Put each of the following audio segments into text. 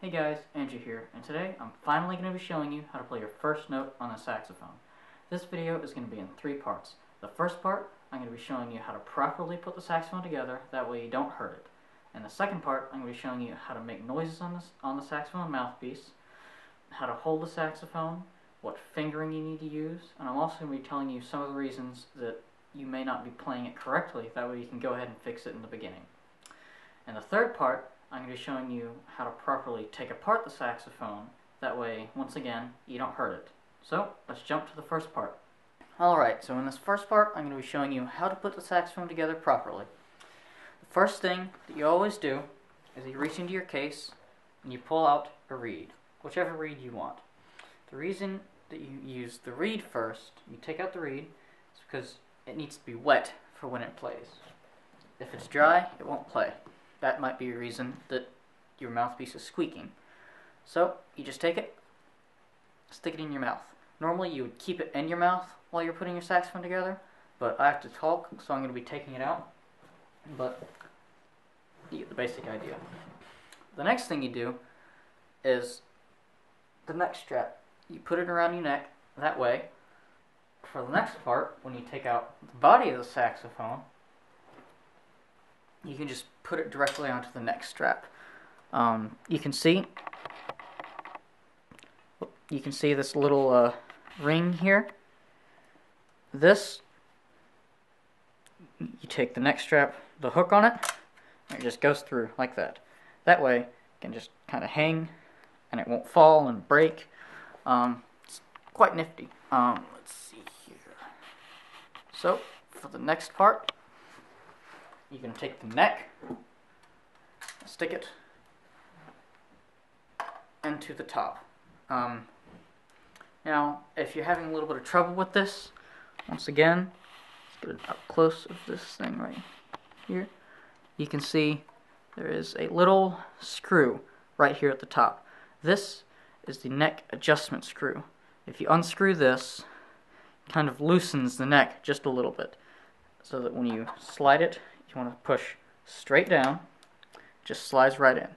Hey guys, Andrew here, and today I'm finally going to be showing you how to play your first note on the saxophone. This video is going to be in 3 parts. The first part, I'm going to be showing you how to properly put the saxophone together, that way you don't hurt it. And the second part, I'm going to be showing you how to make noises on the saxophone mouthpiece, how to hold the saxophone, what fingering you need to use, and I'm also going to be telling you some of the reasons that you may not be playing it correctly, that way you can go ahead and fix it in the beginning. In the third part, I'm going to be showing you how to properly take apart the saxophone, that way, once again, you don't hurt it. So, let's jump to the first part. Alright, so in this first part, I'm going to be showing you how to put the saxophone together properly. The first thing that you always do is you reach into your case and you pull out a reed, whichever reed you want. The reason that you use the reed first, you take out the reed, is because it needs to be wet for when it plays. If it's dry, it won't play. That might be a reason that your mouthpiece is squeaking. So, you just take it, stick it in your mouth. Normally you would keep it in your mouth while you're putting your saxophone together, but I have to talk, so I'm going to be taking it out. But you get the basic idea. The next thing you do is the neck strap. You put it around your neck, that way, for the next part, when you take out the body of the saxophone, you can just put it directly onto the neck strap. You can see this little ring here. This, you take the neck strap, the hook on it, and it just goes through like that. That way, it can just kind of hang, and it won't fall and break. It's quite nifty. Let's see here. So, for the next part, you can take the neck, stick it into the top. Now, if you're having a little bit of trouble with this, once again, let's get it up close of this thing right here. You can see there is a little screw right here at the top. This is the neck adjustment screw. If you unscrew this, it kind of loosens the neck just a little bit, so that when you slide it, you want to push straight down, it just slides right in.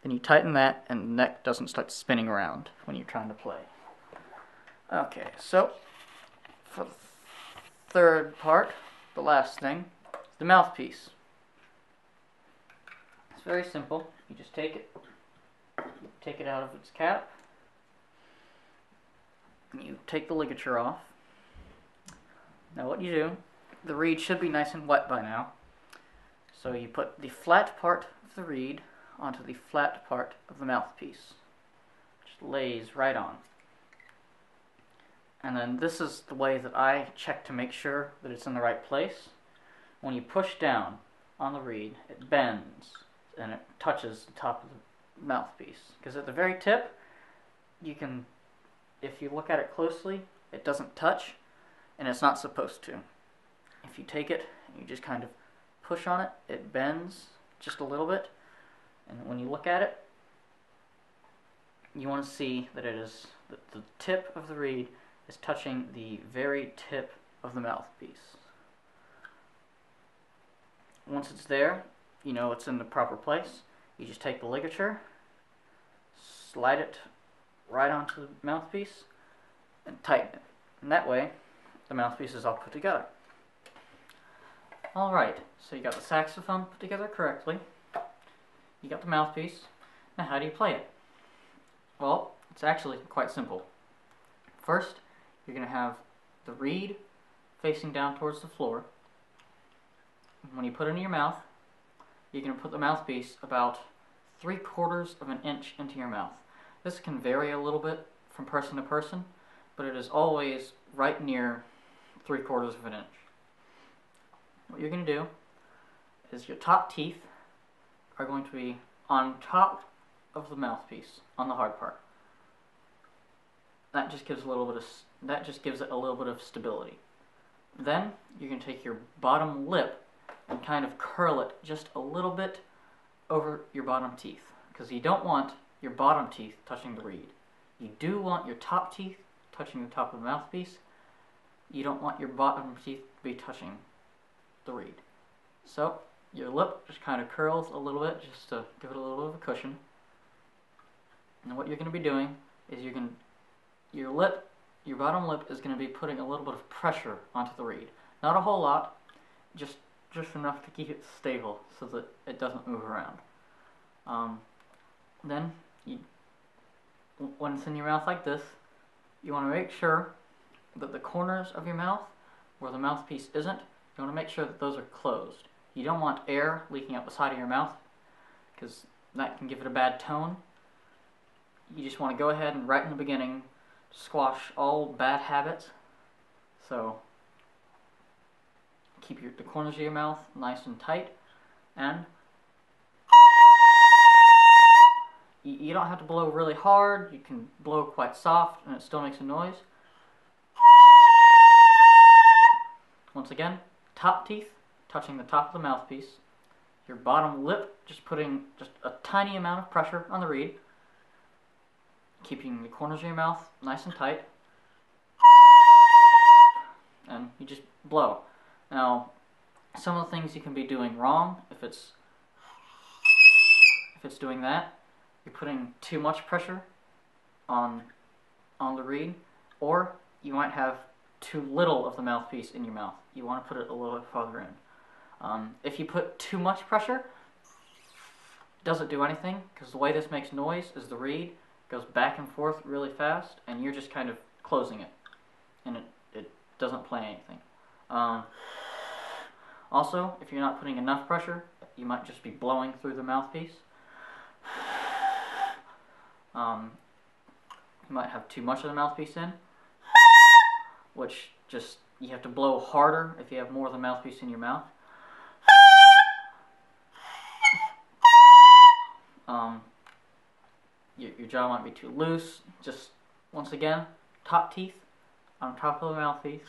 Then you tighten that and the neck doesn't start spinning around when you're trying to play. Okay, so for the third part, the last thing, the mouthpiece. It's very simple. You just take it out of its cap, and you take the ligature off. Now what you do, the reed should be nice and wet by now. So you put the flat part of the reed onto the flat part of the mouthpiece. Just lays right on. And then this is the way that I check to make sure that it's in the right place. When you push down on the reed, it bends and it touches the top of the mouthpiece. Because at the very tip, you can, if you look at it closely, it doesn't touch, and it's not supposed to. If you take it and you just kind of push on it, it bends just a little bit, and when you look at it, you want to see that it is that the tip of the reed is touching the very tip of the mouthpiece. Once it's there, you know it's in the proper place. You just take the ligature, slide it right onto the mouthpiece, and tighten it. And that way, the mouthpiece is all put together. Alright, so you got the saxophone put together correctly. You got the mouthpiece. Now how do you play it? Well, it's actually quite simple. First, you're going to have the reed facing down towards the floor. When you put it in your mouth, you're going to put the mouthpiece about 3/4 of an inch into your mouth. This can vary a little bit from person to person, but it is always right near 3/4 of an inch. What you're going to do is your top teeth are going to be on top of the mouthpiece, on the hard part. That just gives it a little bit of stability. Then you're going to take your bottom lip and kind of curl it just a little bit over your bottom teeth, because you don't want your bottom teeth touching the reed. You do want your top teeth touching the top of the mouthpiece. You don't want your bottom teeth to be touching the reed. So your lip just kind of curls a little bit just to give it a little bit of a cushion. And what you're going to be doing is your bottom lip is going to be putting a little bit of pressure onto the reed. Not a whole lot, just enough to keep it stable so that it doesn't move around. Then, when it's in your mouth like this, you want to make sure that the corners of your mouth, where the mouthpiece isn't, you want to make sure that those are closed. You don't want air leaking out the side of your mouth, because that can give it a bad tone. You just want to go ahead and right in the beginning squash all bad habits. So keep the corners of your mouth nice and tight, and you don't have to blow really hard. You can blow quite soft and it still makes a noise. Once again, top teeth touching the top of the mouthpiece. Your bottom lip just putting just a tiny amount of pressure on the reed. Keeping the corners of your mouth nice and tight. And you just blow. Now, some of the things you can be doing wrong, if it's doing that, you're putting too much pressure on the reed, or you might have too little of the mouthpiece in your mouth. You want to put it a little bit farther in. If you put too much pressure, it doesn't do anything, because the way this makes noise is the reed goes back and forth really fast, and you're just kind of closing it, and it doesn't play anything. Also, if you're not putting enough pressure, you might just be blowing through the mouthpiece. You might have too much of the mouthpiece in, which just, you have to blow harder if you have more of the mouthpiece in your mouth. Your jaw might be too loose. Just, once again, top teeth on top of the mouthpiece,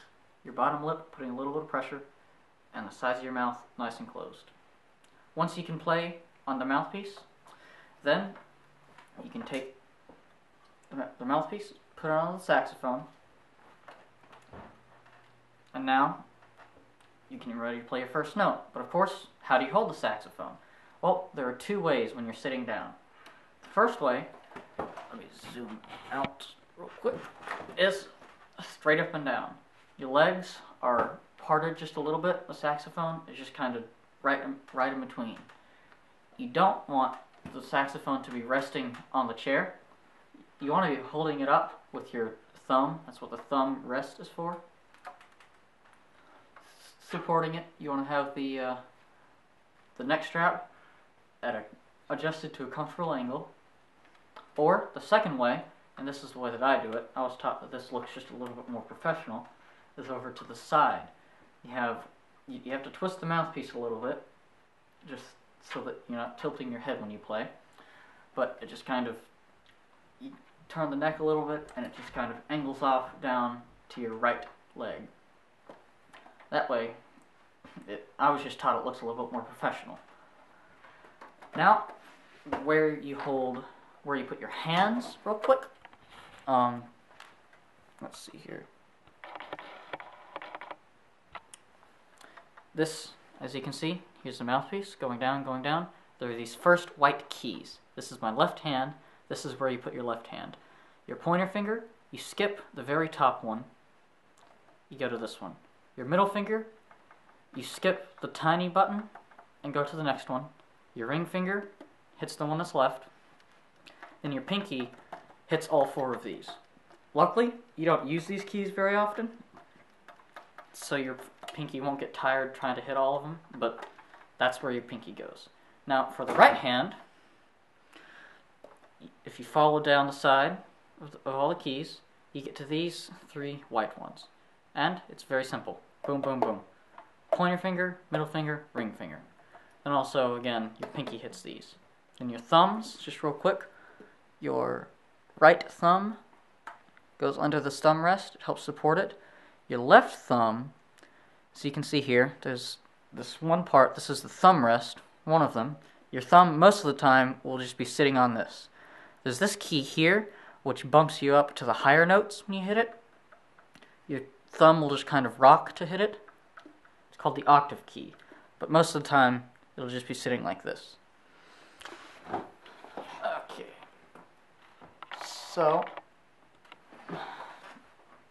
your bottom lip putting a little bit of pressure, and the sides of your mouth nice and closed. Once you can play on the mouthpiece, then you can take the mouthpiece, put it on the saxophone, and now you can get ready to play your first note. But of course, how do you hold the saxophone? Well, there are two ways when you're sitting down. The first way, let me zoom out real quick, is straight up and down. Your legs are parted just a little bit. The saxophone is just kind of right in between. You don't want the saxophone to be resting on the chair. You want to be holding it up with your thumb. That's what the thumb rest is for. Supporting it, you want to have the neck strap adjusted to a comfortable angle. Or the second way, and this is the way that I do it, I was taught that this looks just a little bit more professional, is over to the side. You have to twist the mouthpiece a little bit, just so that you're not tilting your head when you play. But it just kind of, you turn the neck a little bit, and it just kind of angles off down to your right leg. That way, I was just taught it looks a little bit more professional. Now, where you put your hands, real quick. Let's see here. This, as you can see, here's the mouthpiece going down, going down. There are these first white keys. This is my left hand. This is where you put your left hand. Your pointer finger, you skip the very top one. You go to this one. Your middle finger, you skip the tiny button and go to the next one. Your ring finger hits the one that's left. Then your pinky hits all four of these. Luckily, you don't use these keys very often, so your pinky won't get tired trying to hit all of them, but that's where your pinky goes. Now, for the right hand, if you follow down the side of all the keys, you get to these three white ones. And it's very simple. Boom, boom, boom. Pointer finger, middle finger, ring finger. And also, again, your pinky hits these. And your thumbs, just real quick, your right thumb goes under the thumb rest. It helps support it. Your left thumb, so you can see here, there's this one part, this is the thumb rest, one of them. Your thumb, most of the time, will just be sitting on this. There's this key here, which bumps you up to the higher notes when you hit it. Your thumb will just kind of rock to hit it. It's called the octave key. But most of the time, it'll just be sitting like this. Okay. So,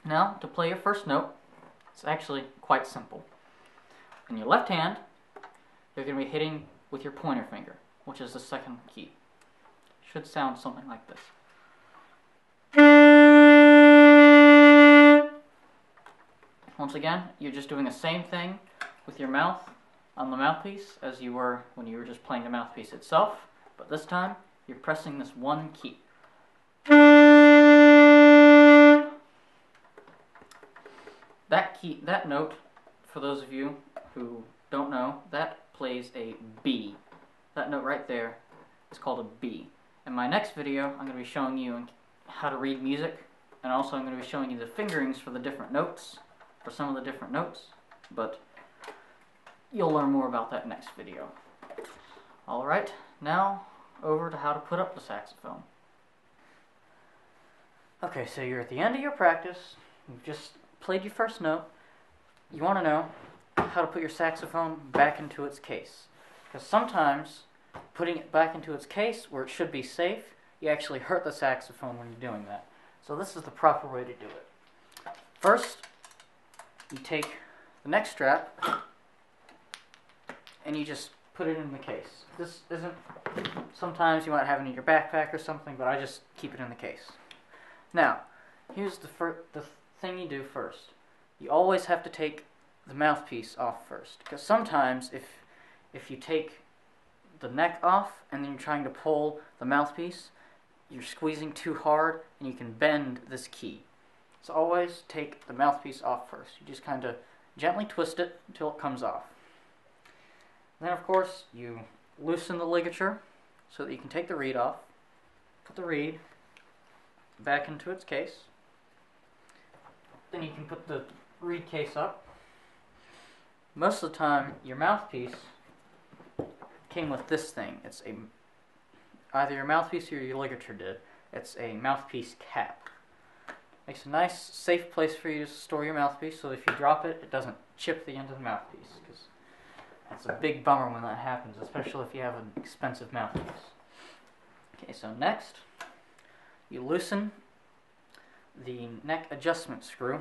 now to play your first note, it's actually quite simple. In your left hand, you're going to be hitting with your pointer finger, which is the second key. Should sound something like this. Once again, you're just doing the same thing with your mouth on the mouthpiece as you were when you were just playing the mouthpiece itself, but this time you're pressing this one key. That note, for those of you who don't know, that plays a B. That note right there is called a B. In my next video, I'm going to be showing you how to read music, and also I'm going to be showing you the fingerings for the different notes, for some of the different notes, but you'll learn more about that next video. Alright, now over to how to put up the saxophone. Okay, so you're at the end of your practice, you've just played your first note. You want to know how to put your saxophone back into its case. Because sometimes putting it back into its case where it should be safe, you actually hurt the saxophone when you're doing that. So this is the proper way to do it. First, you take the neck strap and you just put it in the case. This isn't, sometimes you might have it in your backpack or something, but I just keep it in the case. Now, here's the thing you do first. You always have to take the mouthpiece off first, because sometimes if you take the neck off and then you're trying to pull the mouthpiece, you're squeezing too hard and you can bend this key. So always take the mouthpiece off first. You just kind of gently twist it until it comes off. Then of course you loosen the ligature so that you can take the reed off, put the reed back into its case. Then you can put the reed case up. Most of the time your mouthpiece came with this thing. It's either your mouthpiece or your ligature did. It's a mouthpiece cap. Makes a nice, safe place for you to store your mouthpiece, so if you drop it, it doesn't chip the end of the mouthpiece. Because that's a big bummer when that happens, especially if you have an expensive mouthpiece. Okay, so next, you loosen the neck adjustment screw.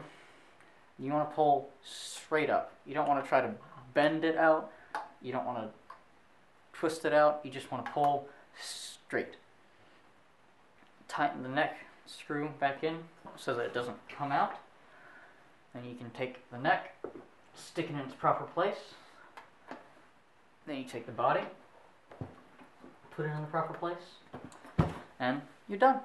You want to pull straight up. You don't want to try to bend it out. You don't want to twist it out. You just want to pull straight. Tighten the neck screw back in so that it doesn't come out. Then you can take the neck, stick it in its proper place. Then you take the body, put it in the proper place, and you're done.